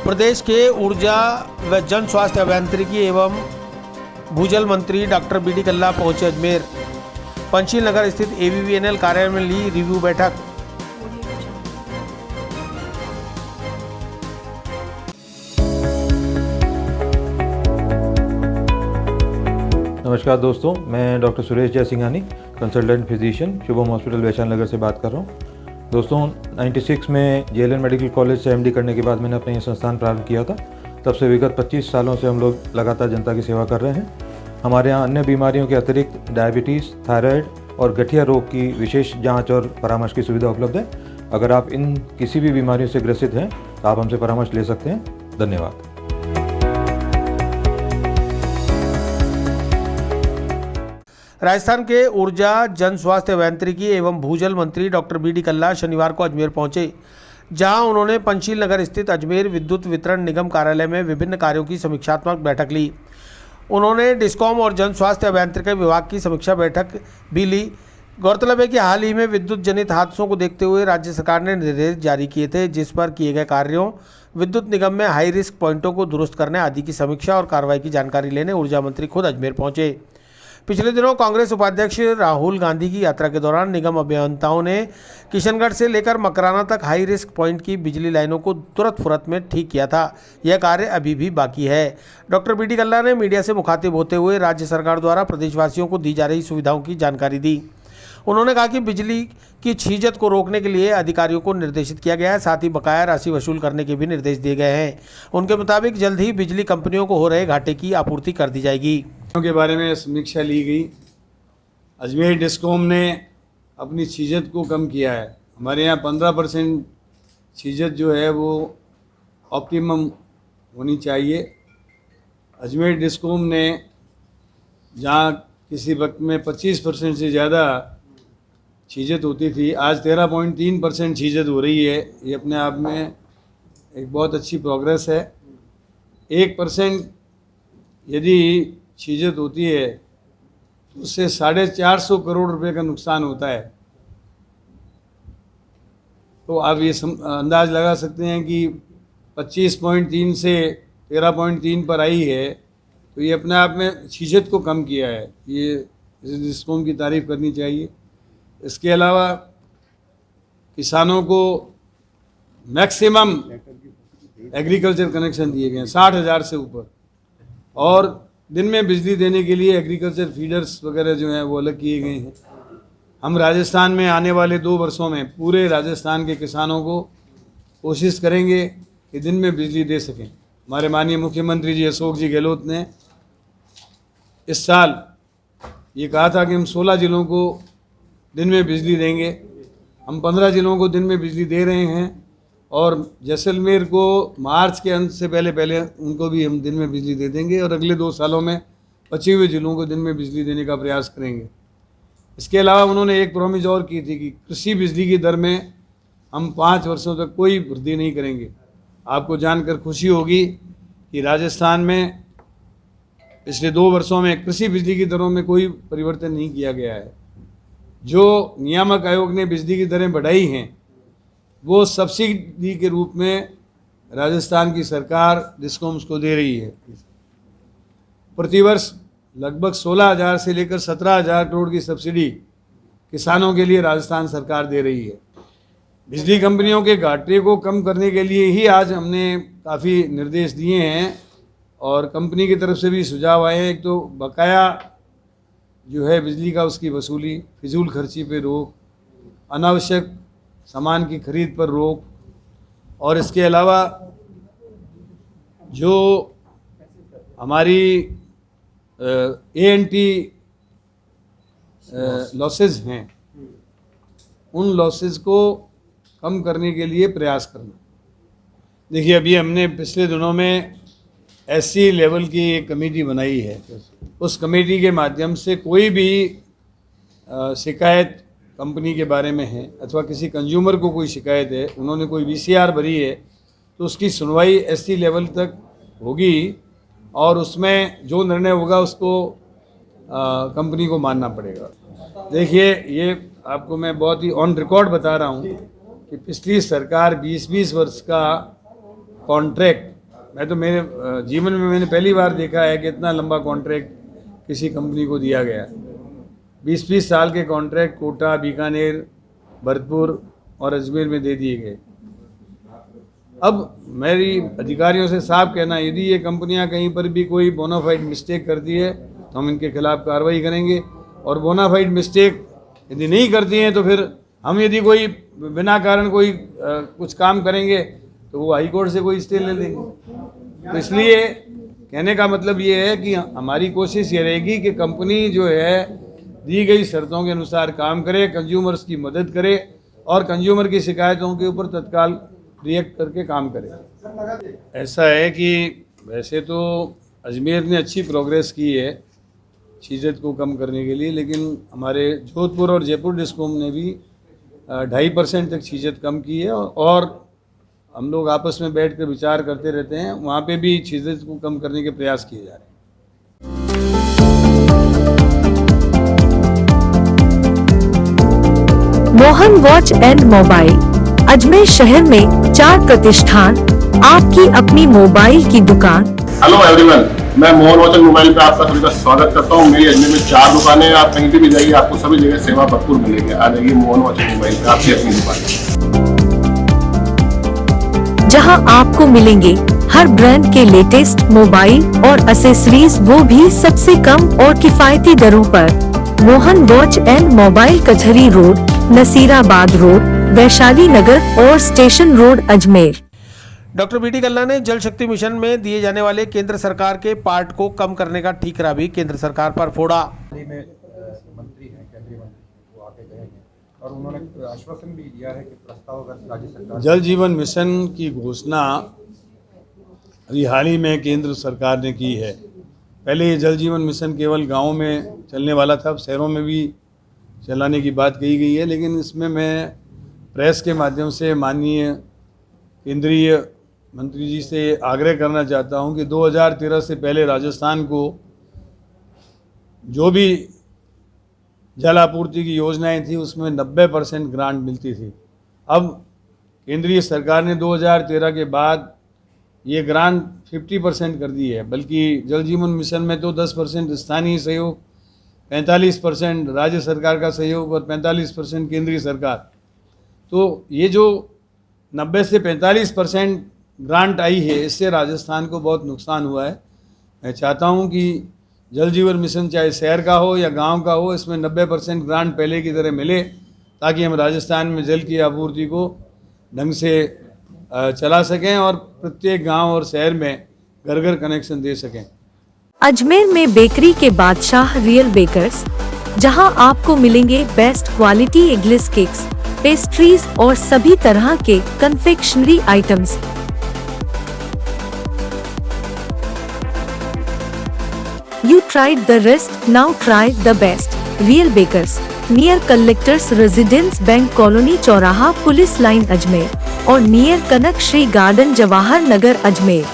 प्रदेश के ऊर्जा व जन स्वास्थ्य अभियांत्रिकी एवं भूजल मंत्री डॉक्टर बी डी कल्ला पहुंचे अजमेर। पंचशील नगर स्थित ABVNL कार्यालय में ली रिव्यू बैठक। नमस्कार दोस्तों, मैं doctor Suresh Jaisinghani, consultant physician, Shubham hospital Vaishali Nagar से बात कर रहा हूँ। दोस्तों 96 में JLN मेडिकल कॉलेज से MD करने के बाद मैंने अपना ये संस्थान प्रारंभ किया था। तब से विगत 25 सालों से हम लोग लगातार जनता की सेवा कर रहे हैं। हमारे यहाँ अन्य बीमारियों के अतिरिक्त डायबिटीज़, थायराइड और गठिया रोग की विशेष जांच और परामर्श की सुविधा उपलब्ध है। अगर आप इन किसी भी बीमारियों से ग्रसित हैं तो आप हमसे परामर्श ले सकते हैं। धन्यवाद। राजस्थान के ऊर्जा जन स्वास्थ्य अभियांत्रिकी एवं भूजल मंत्री डॉक्टर बी डी कल्ला शनिवार को अजमेर पहुंचे, जहां उन्होंने पंचशील नगर स्थित अजमेर विद्युत वितरण निगम कार्यालय में विभिन्न कार्यों की समीक्षात्मक बैठक ली। उन्होंने डिस्कॉम और जन स्वास्थ्य अभियांत्रिकी विभाग की समीक्षा बैठक भी ली। गौरतलब है कि हाल ही में विद्युत जनित हादसों को देखते हुए राज्य सरकार ने निर्देश जारी किए थे, जिस पर किए गए कार्यों, विद्युत निगम में हाई रिस्क पॉइंटों को दुरुस्त करने आदि की समीक्षा और कार्रवाई की जानकारी लेने ऊर्जा मंत्री खुद अजमेर पहुंचे। पिछले दिनों कांग्रेस उपाध्यक्ष राहुल गांधी की यात्रा के दौरान निगम अभियंताओं ने किशनगढ़ से लेकर मकराना तक हाई रिस्क पॉइंट की बिजली लाइनों को तुरंत फुरत में ठीक किया था। यह कार्य अभी भी बाकी है। डॉक्टर बी डी कल्ला ने मीडिया से मुखातिब होते हुए राज्य सरकार द्वारा प्रदेशवासियों को दी जा रही सुविधाओं की जानकारी दी। उन्होंने कहा कि बिजली की छीजत को रोकने के लिए अधिकारियों को निर्देशित किया गया है, साथ ही बकाया राशि वसूल करने के भी निर्देश दिए गए हैं। उनके मुताबिक जल्द ही बिजली कंपनियों को हो रहे घाटे की आपूर्ति कर दी जाएगी। के बारे में समीक्षा ली गई। अजमेर डिस्कॉम ने अपनी छीजत को कम किया है। हमारे यहाँ 15% छीजत जो है वो ऑप्टिमम होनी चाहिए। अजमेर डिस्कॉम ने जहाँ किसी वक्त में 25% से ज़्यादा छीजत होती थी, आज 13.3% छीजत हो रही है। ये अपने आप में एक बहुत अच्छी प्रोग्रेस है। 1% यदि छीजत होती है तो उससे 450 करोड़ रुपए का नुकसान होता है। तो आप ये अंदाज़ लगा सकते हैं कि 25.3 से 13.3 पर आई है, तो ये अपने आप में छीजत को कम किया है। ये डिस्कॉम की तारीफ़ करनी चाहिए। इसके अलावा किसानों को मैक्सिमम एग्रीकल्चर कनेक्शन दिए गए हैं 60,000 से ऊपर, और दिन में बिजली देने के लिए एग्रीकल्चर फीडर्स वगैरह जो हैं वो अलग किए गए हैं। हम राजस्थान में आने वाले 2 वर्षों में पूरे राजस्थान के किसानों को कोशिश करेंगे कि दिन में बिजली दे सकें। हमारे माननीय मुख्यमंत्री जी अशोक जी गहलोत ने इस साल ये कहा था कि हम 16 जिलों को दिन में बिजली देंगे। हम 15 जिलों को दिन में बिजली दे रहे हैं, और जैसलमेर को मार्च के अंत से पहले उनको भी हम दिन में बिजली दे देंगे, और अगले 2 सालों में बचे हुए जिलों को दिन में बिजली देने का प्रयास करेंगे। इसके अलावा उन्होंने एक प्रॉमिस और की थी कि कृषि बिजली की दर में हम 5 वर्षों तक कोई वृद्धि नहीं करेंगे। आपको जानकर खुशी होगी कि राजस्थान में पिछले 2 वर्षों में कृषि बिजली की दरों में कोई परिवर्तन नहीं किया गया है। जो नियामक आयोग ने बिजली की दरें बढ़ाई हैं वो सब्सिडी के रूप में राजस्थान की सरकार डिस्कॉम्स को दे रही है। प्रतिवर्ष लगभग 16,000 से लेकर 17,000 करोड़ की सब्सिडी किसानों के लिए राजस्थान सरकार दे रही है। बिजली कंपनियों के घाटे को कम करने के लिए ही आज हमने काफ़ी निर्देश दिए हैं, और कंपनी की तरफ से भी सुझाव आए हैं। एक तो बकाया जो है बिजली का उसकी वसूली, फिजूल खर्ची पे रोक, अनावश्यक सामान की खरीद पर रोक, और इसके अलावा जो हमारी ANT लॉसेज हैं उन लॉसेज को कम करने के लिए प्रयास करना। देखिए, अभी हमने पिछले दिनों में SC लेवल की एक कमेटी बनाई है। उस कमेटी के माध्यम से कोई भी शिकायत कंपनी के बारे में है अथवा किसी कंज्यूमर को कोई शिकायत है, उन्होंने कोई VCR भरी है, तो उसकी सुनवाई SC लेवल तक होगी, और उसमें जो निर्णय होगा उसको कंपनी को मानना पड़ेगा। देखिए, ये आपको मैं बहुत ही ऑन रिकॉर्ड बता रहा हूँ कि पिछली सरकार 20-20 वर्ष का कॉन्ट्रैक्ट मैं तो मेरे जीवन में मैंने पहली बार देखा है कि इतना लंबा कॉन्ट्रैक्ट किसी कंपनी को दिया गया। 20-20 साल के कॉन्ट्रैक्ट कोटा, बीकानेर, भरतपुर और अजमेर में दे दिए गए। अब मेरी अधिकारियों से साफ कहना, यदि ये कंपनियां कहीं पर भी कोई बोनाफाइड मिस्टेक करती है तो हम इनके खिलाफ कार्रवाई करेंगे, और बोनाफाइड मिस्टेक यदि नहीं करती हैं तो फिर हम यदि कोई बिना कारण कोई कुछ काम करेंगे तो वो हाई कोर्ट से कोई स्टे ले लेंगे। तो इसलिए कहने का मतलब ये है कि हमारी कोशिश ये रहेगी कि कंपनी जो है दी गई शर्तों के अनुसार काम करे, कंज्यूमर्स की मदद करे और कंज्यूमर की शिकायतों के ऊपर तत्काल रिएक्ट करके काम करे। ऐसा है कि वैसे तो अजमेर ने अच्छी प्रोग्रेस की है शीजत को कम करने के लिए, लेकिन हमारे जोधपुर और जयपुर डिस्कॉम ने भी 2.5% तक शीजत कम की है, और हम लोग आपस में बैठ कर विचार करते रहते हैं, वहाँ पे भी शीजत को कम करने के प्रयास किए जा रहे हैं। Mohan watch and mobile Ajmer शहर में 4 प्रतिष्ठान, आपकी अपनी मोबाइल की दुकान। हेलो एवरीवन, मैं मोहन वॉच एंड मोबाइल पे आपका सभी का स्वागत करता हूँ। मेरी अजमेर में 4 दुकानें हैं, आप कहीं भी जाइए आपको सभी जगह सेवा भरपूर मिलेगी। आ जाइए मोहन वॉच एंड मोबाइल पे, आपकी अपनी दुकान, जहां आपको मिलेंगे हर ब्रांड के लेटेस्ट मोबाइल और एक्सेसरीज, वो भी सबसे कम और किफायती दरों पर। Mohan watch and mobile, Kachahri road, Nasirabad road, Vaishali Nagar और station road, Ajmer. Doctor BD Kalla ने जल शक्ति मिशन में दिए जाने वाले केंद्र सरकार के पार्ट को कम करने का ठीकरा भी केंद्र सरकार पर फोड़ा। में मंत्री हैं, केंद्रीय मंत्री, वो आके गए हैं और उन्होंने आश्वासन भी दिया है कि प्रस्ताव अगर राज्य सरकार जल जीवन मिशन की घोषणा अभी हाल ही में केंद्र सरकार ने की है। पहले ये जल जीवन मिशन केवल गाँव में चलने वाला था, अब शहरों में भी चलाने की बात कही गई है, लेकिन इसमें मैं प्रेस के माध्यम से माननीय केंद्रीय मंत्री जी से आग्रह करना चाहता हूं कि 2013 से पहले राजस्थान को जो भी जल आपूर्ति की योजनाएं थी उसमें 90% ग्रांट मिलती थी। अब केंद्रीय सरकार ने 2013 के बाद ये ग्रांट 50% कर दी है, बल्कि जल जीवन मिशन में तो 10% स्थानीय सहयोग, 45% राज्य सरकार का सहयोग और 45% केंद्रीय सरकार। तो ये जो 90 से 45% ग्रांट आई है, इससे राजस्थान को बहुत नुकसान हुआ है। मैं चाहता हूं कि जल जीवन मिशन चाहे शहर का हो या गांव का हो, इसमें 90% ग्रांट पहले की तरह मिले, ताकि हम राजस्थान में जल की आपूर्ति को ढंग से चला सकें और प्रत्येक गांव और शहर में घर घर कनेक्शन दे सकें। अजमेर में बेकरी के बादशाह रियल बेकर्स, जहां आपको मिलेंगे best quality eggless cakes, pastries और सभी तरह के confectionery items. You tried the rest, now try the best. Real Bakers, near Collectors Residence Bank Colony चौराहा पुलिस लाइन अजमेर और नियर कनक श्री गार्डन जवाहर नगर अजमेर।